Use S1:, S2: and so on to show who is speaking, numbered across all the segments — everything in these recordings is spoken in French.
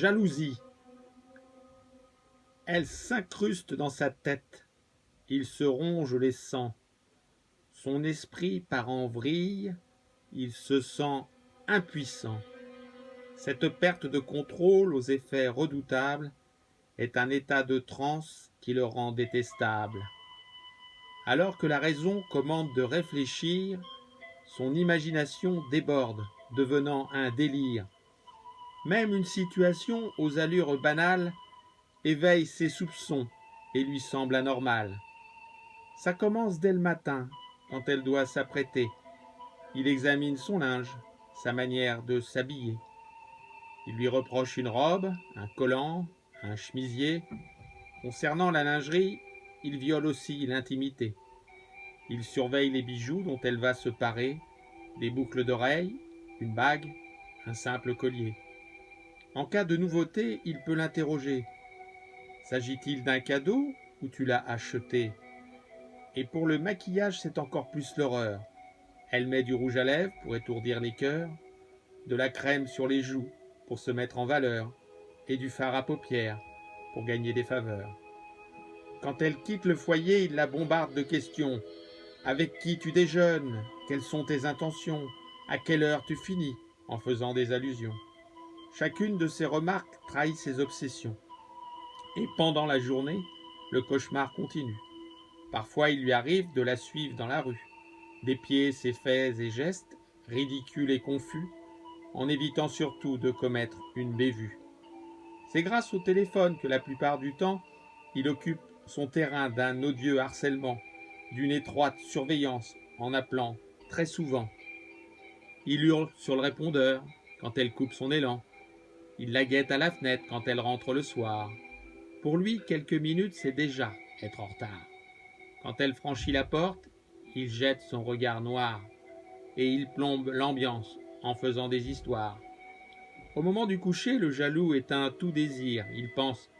S1: Jalousie. Elle s'incruste dans sa tête. Il se ronge les sangs. Son esprit part en vrille. Il se sent impuissant. Cette perte de contrôle aux effets redoutables est un état de transe qui le rend détestable. Alors que la raison commande de réfléchir, son imagination déborde, devenant un délire. Même une situation aux allures banales éveille ses soupçons et lui semble anormale. Ça commence dès le matin, quand elle doit s'apprêter. Il examine son linge, sa manière de s'habiller. Il lui reproche une robe, un collant, un chemisier. Concernant la lingerie, il viole aussi l'intimité. Il surveille les bijoux dont elle va se parer, des boucles d'oreilles, une bague, un simple collier. En cas de nouveauté, il peut l'interroger. S'agit-il d'un cadeau ou tu l'as acheté? Et pour le maquillage, c'est encore plus l'horreur. Elle met du rouge à lèvres pour étourdir les cœurs, de la crème sur les joues pour se mettre en valeur, et du fard à paupières pour gagner des faveurs. Quand elle quitte le foyer, il la bombarde de questions. Avec qui tu déjeunes? Quelles sont tes intentions? À quelle heure tu finis? En faisant des allusions. Chacune de ces remarques trahit ses obsessions. Et pendant la journée, le cauchemar continue. Parfois, il lui arrive de la suivre dans la rue, d'épier ses faits et gestes, ridicules et confus, en évitant surtout de commettre une bévue. C'est grâce au téléphone que la plupart du temps, il occupe son terrain d'un odieux harcèlement, d'une étroite surveillance, en appelant très souvent. Il hurle sur le répondeur quand elle coupe son élan. Il la guette à la fenêtre quand elle rentre le soir. Pour lui, quelques minutes, c'est déjà être en retard. Quand elle franchit la porte, il jette son regard noir et il plombe l'ambiance en faisant des histoires. Au moment du coucher, le jaloux éteint tout désir. Il pense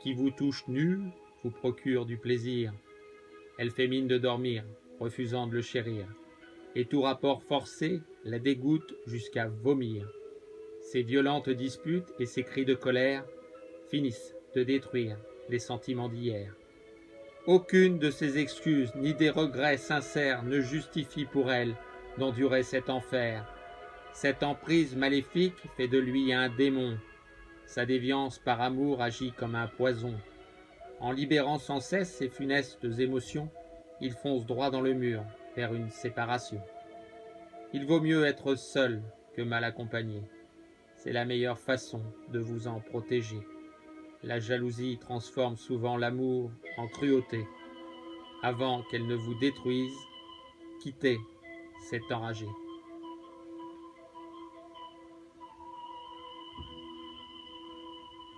S1: qui vous touche nu vous procure du plaisir. Elle fait mine de dormir, refusant de le chérir. Et tout rapport forcé la dégoûte jusqu'à vomir. Ses violentes disputes et ses cris de colère finissent de détruire les sentiments d'hier. Aucune de ses excuses ni des regrets sincères ne justifie pour elle d'endurer cet enfer. Cette emprise maléfique fait de lui un démon. Sa déviance par amour agit comme un poison. En libérant sans cesse ses funestes émotions, il fonce droit dans le mur, vers une séparation. Il vaut mieux être seul que mal accompagné. C'est la meilleure façon de vous en protéger. La jalousie transforme souvent l'amour en cruauté. Avant qu'elle ne vous détruise, quittez cet enragé.